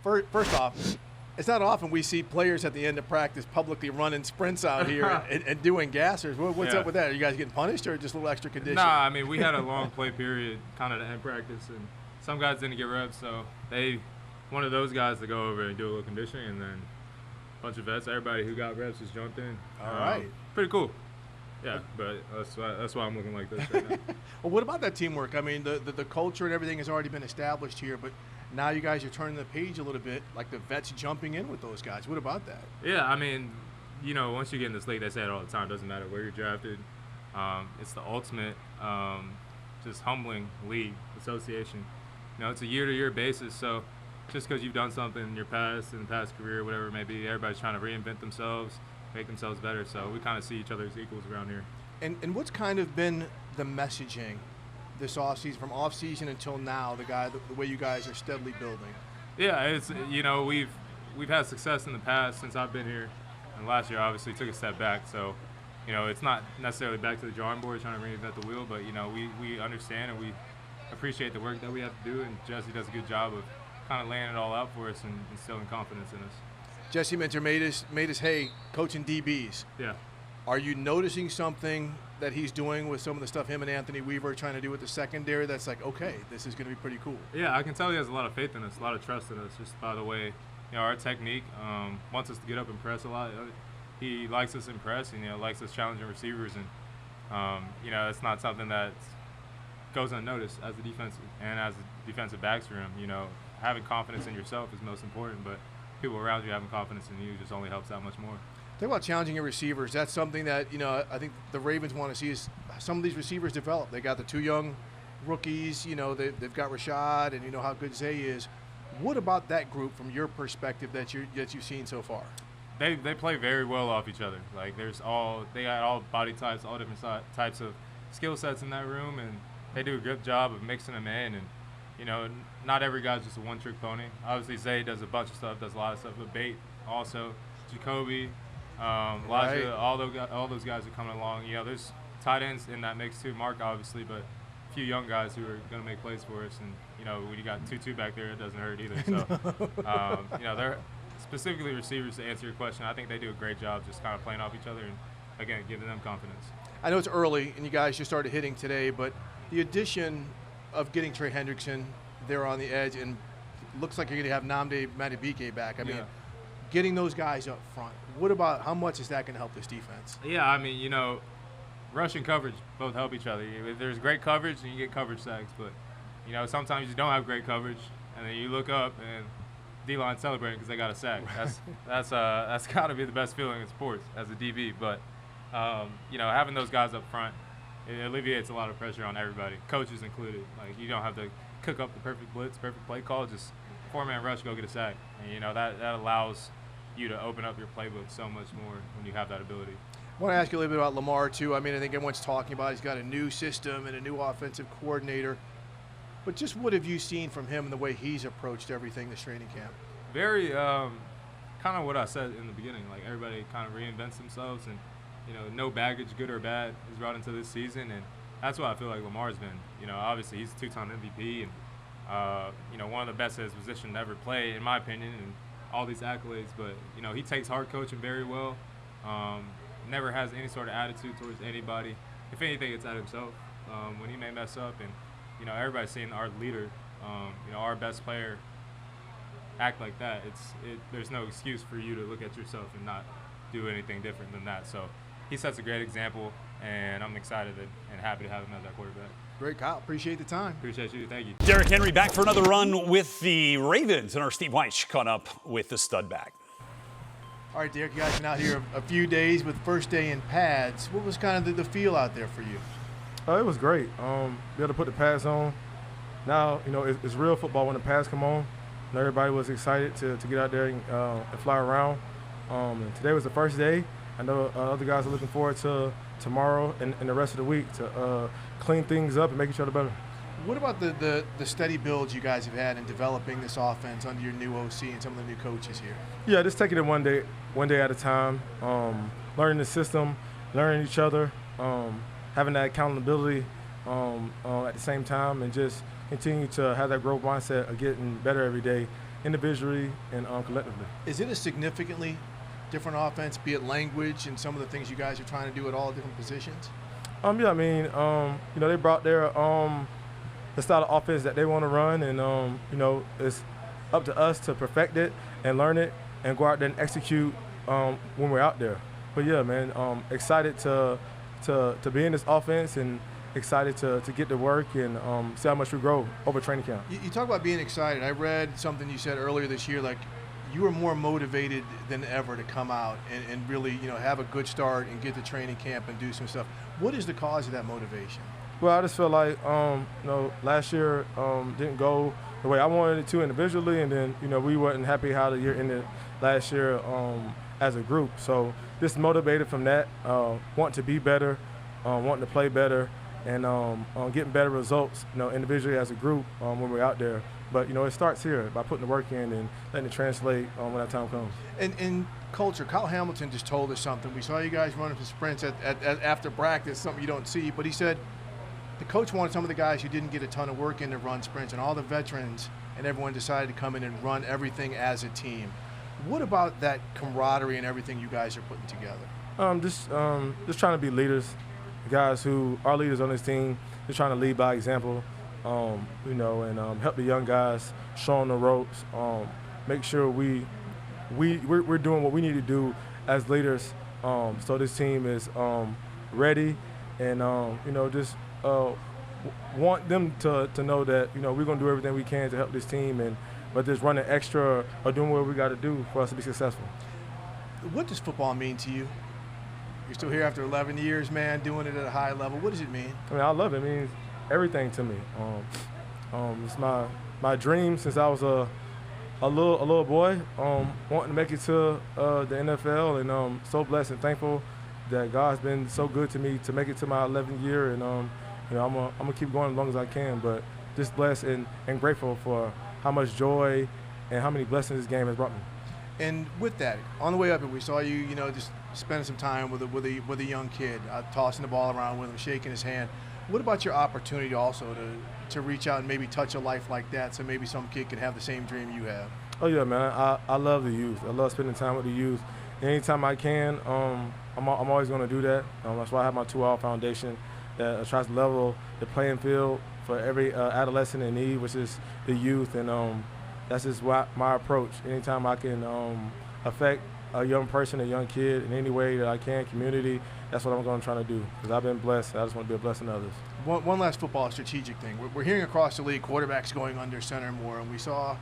man, first off, it's not often we see players at the end of practice publicly running sprints out here and doing gassers. What's up with that? Are you guys getting punished or just a little extra conditioning? Nah, I mean, we had a long play period kind of to end practice, and some guys didn't get reps, so they wanted those guys to go over and do a little conditioning, and then a bunch of vets, everybody who got reps just jumped in. All right. Pretty cool. Yeah, but that's why I'm looking like this right now. Well, what about that teamwork? I mean, the culture and everything has already been established here, but now you guys are turning the page a little bit, like the vets jumping in with those guys. What about that? Yeah, I mean, once you get in this league, they say it all the time. It doesn't matter where you're drafted. It's the ultimate just humbling league association. It's a year-to-year basis, so just because you've done something in your past career, whatever it may be, everybody's trying to reinvent themselves, make themselves better. So we kind of see each other as equals around here. And what's kind of been the messaging this offseason, from offseason until now, the way you guys are steadily building? Yeah, it's we've had success in the past since I've been here, and last year obviously took a step back. So, it's not necessarily back to the drawing board trying to reinvent the wheel, but we understand and we appreciate the work that we have to do, and Jesse does a good job of kind of laying it all out for us and instilling confidence in us. Jesse Minter made us hay coaching DBs. Yeah. Are you noticing something that he's doing with some of the stuff him and Anthony Weaver are trying to do with the secondary that's like, okay, this is going to be pretty cool? Yeah, I can tell he has a lot of faith in us, a lot of trust in us, just by the way, our technique wants us to get up and press a lot. He likes us in press and, likes us challenging receivers. And, it's not something that goes unnoticed as a defensive and as a defensive backs room. Having confidence in yourself is most important, but people around you having confidence in you just only helps that much more. Talk about challenging your receivers. That's something that, I think the Ravens want to see is some of these receivers develop. They got the two young rookies, they've got Rashad, and you know how good Zay is. What about that group from your perspective that you've seen so far? They play very well off each other. Like they got all body types, all different types of skill sets in that room, and they do a good job of mixing them in. And not every guy's just a one-trick pony. Obviously, Zay does a bunch of stuff, does a lot of stuff, but Bate also, Jacoby, Elijah, right. all those guys are coming along. There's tight ends in that mix too. Mark, obviously, but a few young guys who are going to make plays for us. And when you got 2-2 back there, it doesn't hurt either. So, they're specifically receivers. To answer your question, I think they do a great job just kind of playing off each other and again giving them confidence. I know it's early and you guys just started hitting today, but the addition of getting Trey Hendrickson there on the edge, and looks like you're going to have Nnamdi Madubuike back. I mean, getting those guys up front. What about how much is that going to help this defense? Yeah, I mean, rush and coverage both help each other. There's great coverage and you get coverage sacks, but sometimes you don't have great coverage, and then you look up and D-line celebrating because they got a sack. That's got to be the best feeling in sports as a DB. But having those guys up front, it alleviates a lot of pressure on everybody, coaches included. Like, you don't have to cook up the perfect blitz, perfect play call, just four-man rush, go get a sack. And that allows you to open up your playbook so much more when you have that ability. I want to ask you a little bit about Lamar too. I mean, I think everyone's talking about he's got a new system and a new offensive coordinator. But just what have you seen from him and the way he's approached everything this training camp? Very kind of what I said in the beginning. Like, everybody kind of reinvents themselves, and no baggage, good or bad, is brought into this season, and that's what I feel like Lamar's been. Obviously he's a two-time MVP, and one of the best at his position to ever play, in my opinion, and all these accolades. But he takes hard coaching very well. Never has any sort of attitude towards anybody. If anything, it's at himself when he may mess up, and everybody's seeing our leader, our best player, act like that. There's no excuse for you to look at yourself and not do anything different than that. So he sets a great example, and I'm excited and happy to have him as our quarterback. Great, Kyle. Appreciate the time. Appreciate you. Thank you. Derrick Henry back for another run with the Ravens, and our Steve Wyche caught up with the stud back. All right, Derrick, you guys been out here a few days with first day in pads. What was kind of the feel out there for you? It was great. Be able to put the pads on. Now, it's real football when the pads come on. And everybody was excited to get out there and fly around. And today was the first day. I know other guys are looking forward to tomorrow and the rest of the week to clean things up and make each other better. What about the steady builds you guys have had in developing this offense under your new OC and some of the new coaches here? Yeah, just taking it one day at a time, learning the system, learning each other, having that accountability at the same time, and just continue to have that growth mindset of getting better every day individually and collectively. Is it a significantly different offense, be it language and some of the things you guys are trying to do at all different positions? Yeah, I mean, they brought their the style of offense that they want to run, and it's up to us to perfect it and learn it and go out there and execute when we're out there. But yeah, man, excited to be in this offense and excited to get to work and see how much we grow over training camp. You talk about being excited. I read something you said earlier this year, like you were more motivated than ever to come out and really, have a good start and get to training camp and do some stuff. What is the cause of that motivation? Well, I just feel like, last year didn't go the way I wanted it to individually, and then, we wasn't happy how the year ended last year as a group. So just motivated from that, want to be better, wanting to play better, and getting better results, individually as a group when we're out there. But, it starts here by putting the work in and letting it translate when that time comes. And culture, Kyle Hamilton just told us something. We saw you guys running some sprints after practice, something you don't see, but he said the coach wanted some of the guys who didn't get a ton of work in to run sprints, and all the veterans and everyone decided to come in and run everything as a team. What about that camaraderie and everything you guys are putting together? Just trying to be leaders, guys who are leaders on this team. Just trying to lead by example, and help the young guys, show them the ropes, make sure we're doing what we need to do as leaders, so this team is ready, and just want them to know that we're going to do everything we can to help this team, and but just running extra or doing what we got to do for us to be successful. What does football mean to you? You're still here after 11 years, man, doing it at a high level. What does it mean? I mean, I love it. It means everything to me. It's my dream since I was a little boy, wanting to make it to the NFL, and so blessed and thankful that God's been so good to me to make it to my 11th year, and I'm gonna keep going as long as I can. But just blessed and grateful for how much joy and how many blessings this game has brought me. And with that, on the way up, we saw you, just spending some time with a young kid, tossing the ball around with him, shaking his hand. What about your opportunity also to reach out and maybe touch a life like that, so maybe some kid can have the same dream you have? Oh yeah, man. I love the youth. I love spending time with the youth. Anytime I can, I'm always going to do that. That's why I have my 2-hour foundation that tries to level the playing field for every adolescent in need, which is the youth, and that's just my approach. Anytime I can affect a young person, a young kid, in any way that I can, community, that's what I'm going to try to do, because I've been blessed. I just want to be a blessing to others. One last football strategic thing. We're hearing across the league quarterbacks going under center more, and we saw,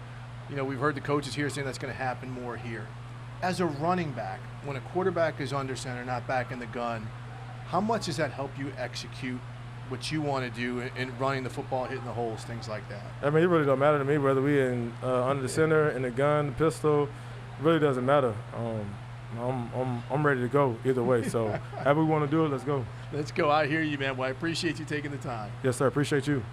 we've heard the coaches here saying that's going to happen more here. As a running back, when a quarterback is under center, not back in the gun, how much does that help you execute what you want to do in running the football, hitting the holes, things like that? I mean, it really don't matter to me whether we in under the center, in the gun, the pistol. It really doesn't matter. I'm ready to go either way. So, however we want to do it, let's go. Let's go. I hear you, man. Well, I appreciate you taking the time. Yes, sir. Appreciate you.